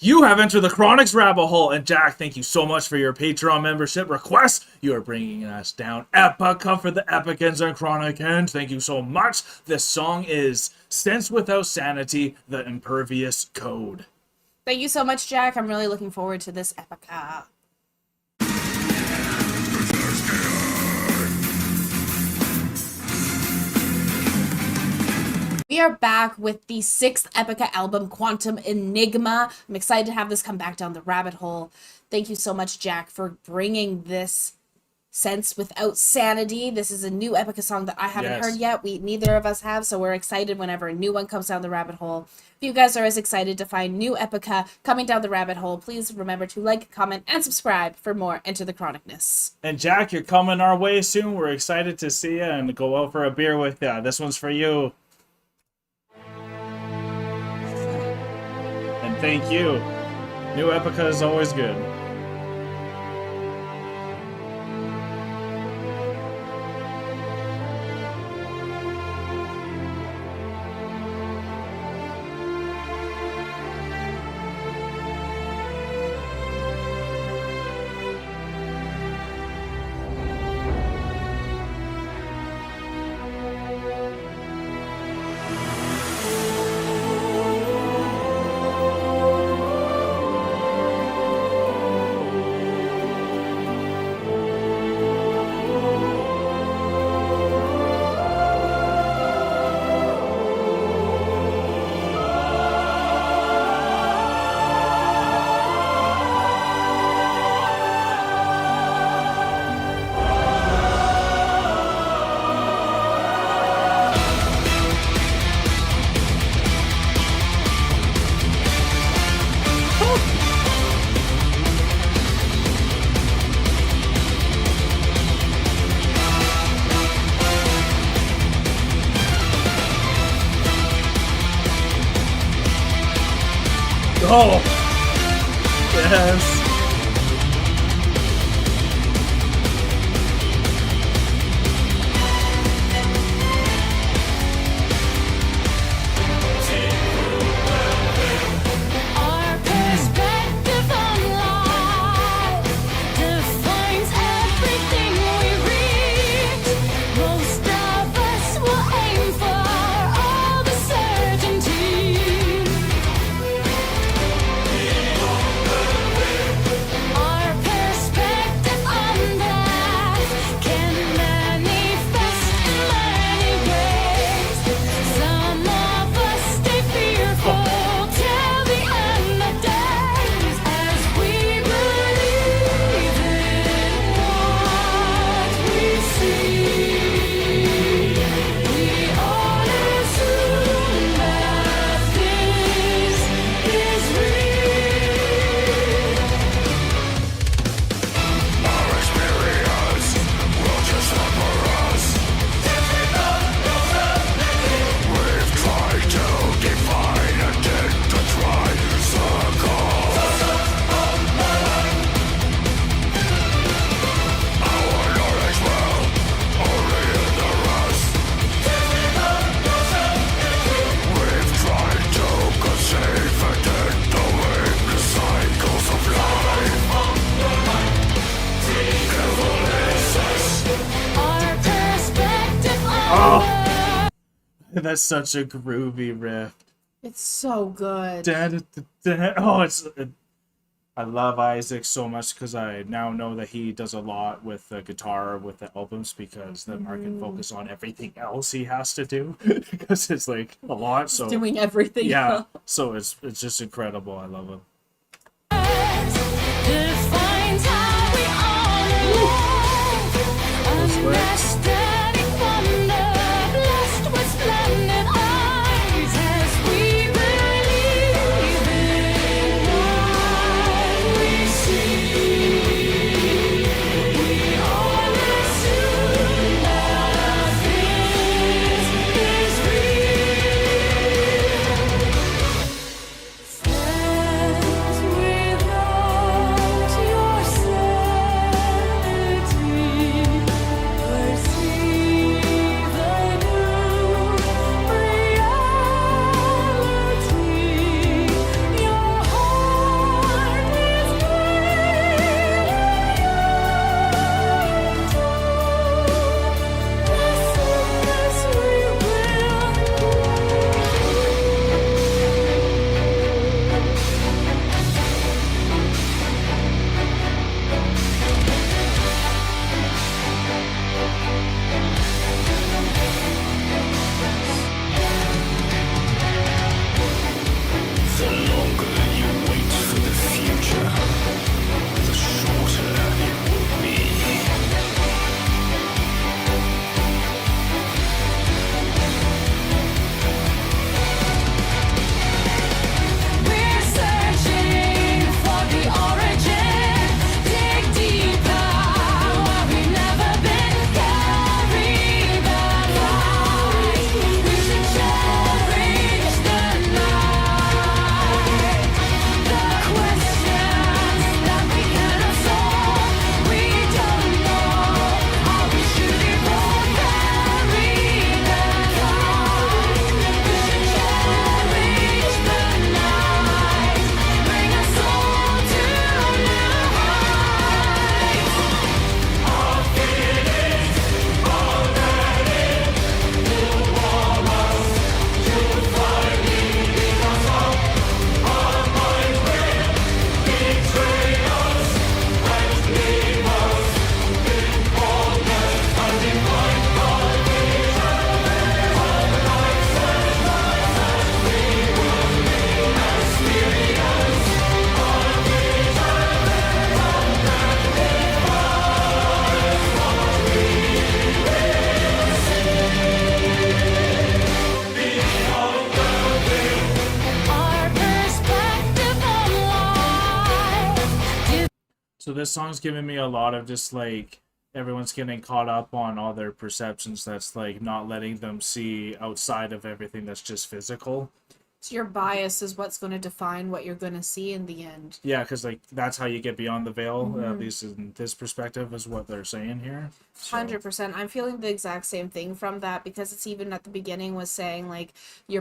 You have entered the Chronics rabbit hole, and Jack, thank you so much for your Patreon membership request. You are bringing us down Epica for the Epicans and Chronic, and thank you so much. This song is Sense Without Sanity, the Impervious Code. Thank you so much, Jack. I'm really looking forward to this Epica. We are back with the 6th Epica album, Quantum Enigma. I'm excited to have this come back down the rabbit hole. Thank you so much, Jack, for bringing this Sense Without Sanity. This is a new Epica song that I haven't heard yet. Neither of us have, so we're excited whenever a new one comes down the rabbit hole. If you guys are as excited to find new Epica coming down the rabbit hole, please remember to like, comment, and subscribe for more Enter the Chronicness. And Jack, you're coming our way soon. We're excited to see you and go out for a beer with you. This one's for you. And thank you. New Epica is always good. Oh, yes. That's such a groovy riff. It's so good. Oh, I love Isaac so much because I now know that he does a lot with the guitar with the albums because then I can focus on everything else he has to do because it's like a lot. So doing everything. Yeah. So it's just incredible. I love it. So this song's giving me a lot of just like everyone's getting caught up on all their perceptions that's like not letting them see outside of everything that's just physical. So your bias is what's going to define what you're going to see in the end. Yeah, because like that's how you get beyond the veil, at least in this perspective, is what they're saying here. So, 100%. I'm feeling the exact same thing from that, because it's even at the beginning was saying like your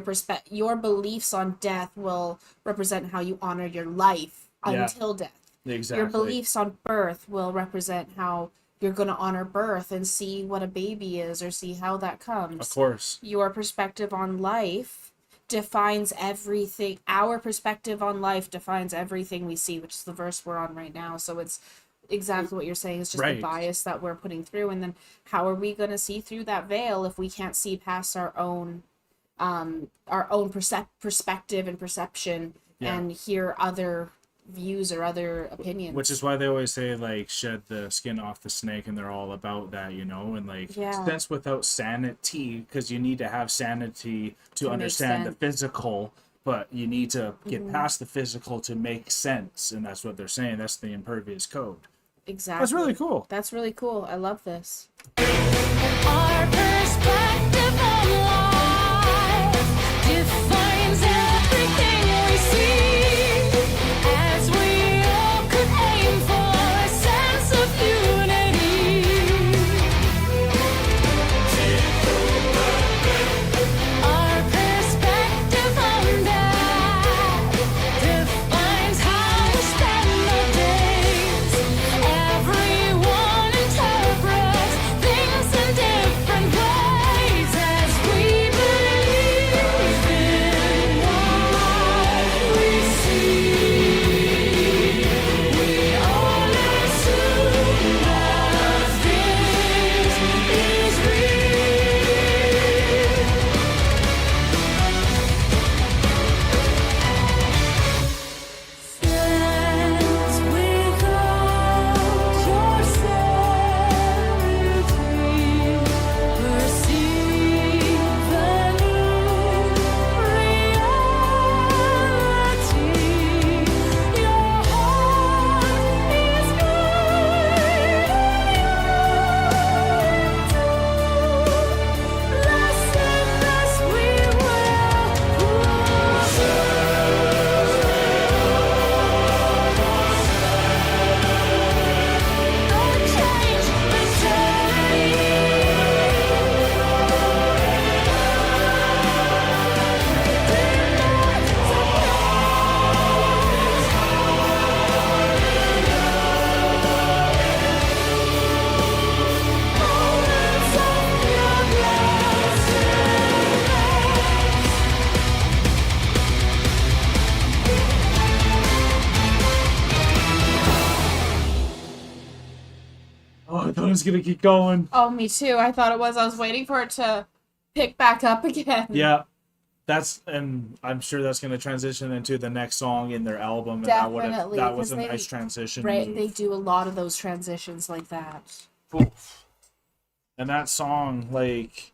beliefs on death will represent how you honor your life until death. exactly. Your beliefs on birth will represent how you're going to honor birth and see what a baby is or see how that comes. Of course. Your perspective on life defines everything. Our perspective on life defines everything we see, which is the verse we're on right now. So it's exactly what you're saying. It's just the bias that we're putting through. And then how are we going to see through that veil if we can't see past our own perspective and perception and hear other views or other opinions? Which is why they always say like shed the skin off the snake, and they're all about that, and like sense without sanity, because you need to have sanity to understand the physical, but you need to get past the physical to make sense, and that's what they're saying. That's the Impervious code. Exactly. That's really cool. That's really cool. I love this. Our perspective on life defines everything we see. As we all could aim for a sense of unity. Our perspective on that defines how we spend our days. Everyone interprets things in different ways as we believe in what we see. We all assume that this is real. Sense without your sanity, perceive a new reality. Your heart is guiding you. Less and less we will no change Oh, I thought it was gonna keep going. Oh, me too. I thought it was. I was waiting for it to pick back up again. Yeah, and I'm sure that's gonna transition into the next song in their album, and Definitely, that was a 'cause nice transition. Right, move. they do a lot of those transitions like that. Oof. And that song, like,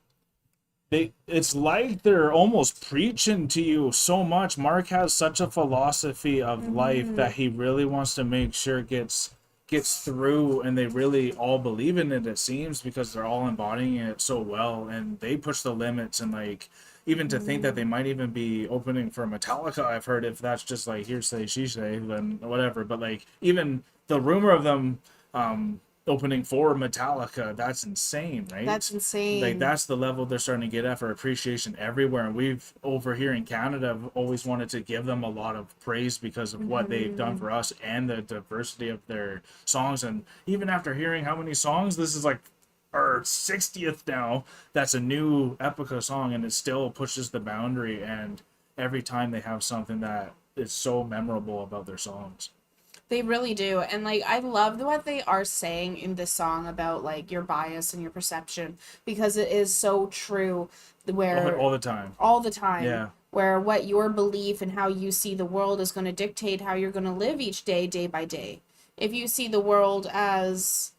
it's like they're almost preaching to you so much. Mark has such a philosophy of life that he really wants to make sure gets through, and they really all believe in it, it seems, because they're all embodying it so well, and they push the limits. And like, even to think that they might even be opening for Metallica, I've heard, if that's just like hearsay, she say, then whatever. But like, even the rumor of them opening for Metallica, that's insane, right? That's insane. Like, that's the level they're starting to get at for appreciation everywhere. And we've, over here in Canada, have always wanted to give them a lot of praise because of what they've done for us and the diversity of their songs. And even after hearing how many songs, this is like our 60th now, that's a new Epica song, and it still pushes the boundary. And every time they have something that is so memorable about their songs. They really do. And like, I love what they are saying in this song about like your bias and your perception, because it is so true, where All the time. all the time, Yeah. where what your belief and how you see the world is going to dictate how you're going to live each day, day by day. If you see the world as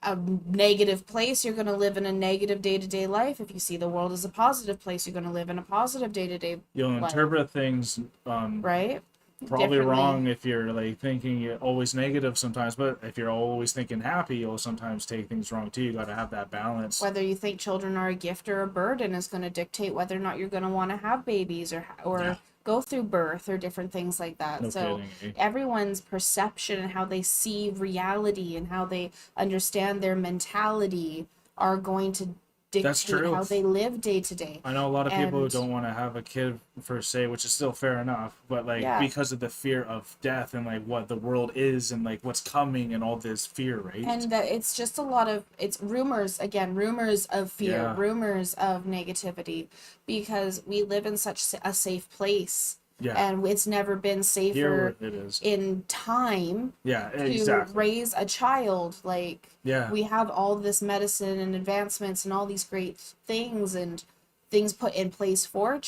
a negative place, you're going to live in a negative day-to-day life. If you see the world as a positive place, you're going to live in a positive day-to-day You'll life. interpret things Right? probably differently. wrong if you're like thinking you're always negative sometimes, but if you're always thinking happy, you'll sometimes take things wrong too. You got to have that balance. Whether you think children are a gift or a burden is going to dictate whether or not you're going to want to have babies or Yeah. go through birth or different things like that. No So kidding, eh? everyone's perception and how they see reality and how they understand their mentality are going to That's dictate true. how they live day to day. I know a lot of people who And- don't want to have a kid per se, which is still fair enough, but like Yeah. because of the fear of death and like what the world is and like what's coming and all this fear, right? And that it's just a lot of it's rumors again, rumors of fear, Yeah. rumors of negativity, because we live in such a safe place, Yeah. and it's never been safer Here it is. in time Yeah, to exactly. raise a child. Like Yeah. we have all this medicine and advancements and all these great things and things put in place for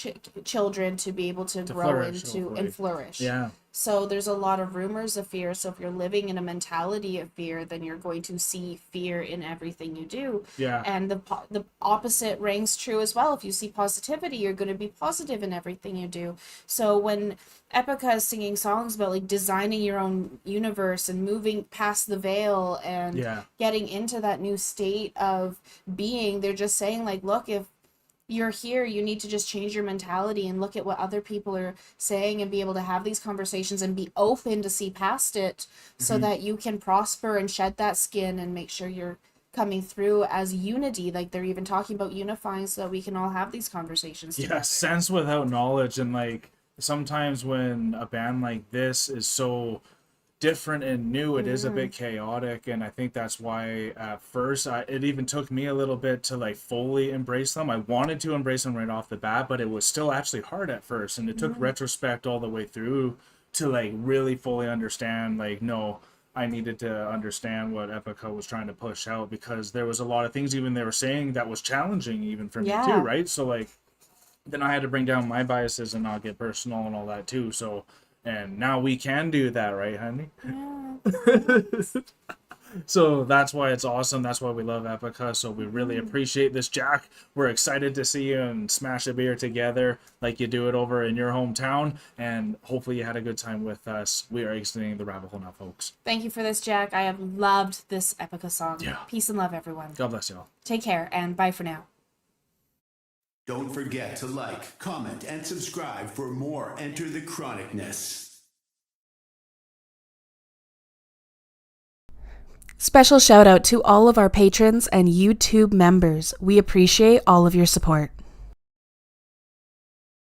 children to be able to grow flourish, into hopefully. and flourish. Yeah. So there's a lot of rumors of fear. So if you're living in a mentality of fear, then you're going to see fear in everything you do. Yeah. And the opposite rings true as well. If you see positivity, you're going to be positive in everything you do. So when Epica is singing songs about like designing your own universe and moving past the veil and Yeah. getting into that new state of being, they're just saying like, look, if you're here, you need to just change your mentality and look at what other people are saying and be able to have these conversations and be open to see past it so that you can prosper and shed that skin and make sure you're coming through as unity. Like they're even talking about unifying so that we can all have these conversations Yeah, together. sense without knowledge. And like sometimes when a band like this is so different and new, it is a bit chaotic, and I think that's why at first it even took me a little bit to like fully embrace them. I wanted to embrace them right off the bat, but it was still actually hard at first, and it took retrospect all the way through to like really fully understand like, no, I needed to understand what Epica was trying to push out, because there was a lot of things even they were saying that was challenging even for me Yeah. too, right? So like then I had to bring down my biases and not get personal and all that too. So, and now we can do that, right, honey? So that's why it's awesome. That's why we love Epica. So we really appreciate this, Jack. We're excited to see you and smash a beer together like you do it over in your hometown. And hopefully you had a good time with us. We are exiting the rabbit hole now, folks. Thank you for this, Jack. I have loved this Epica song. Yeah. Peace and love, everyone. God bless y'all. Take care and bye for now. Don't forget to like, comment, and subscribe for more Enter the Chronicness. Special shout out to all of our patrons and YouTube members. We appreciate all of your support.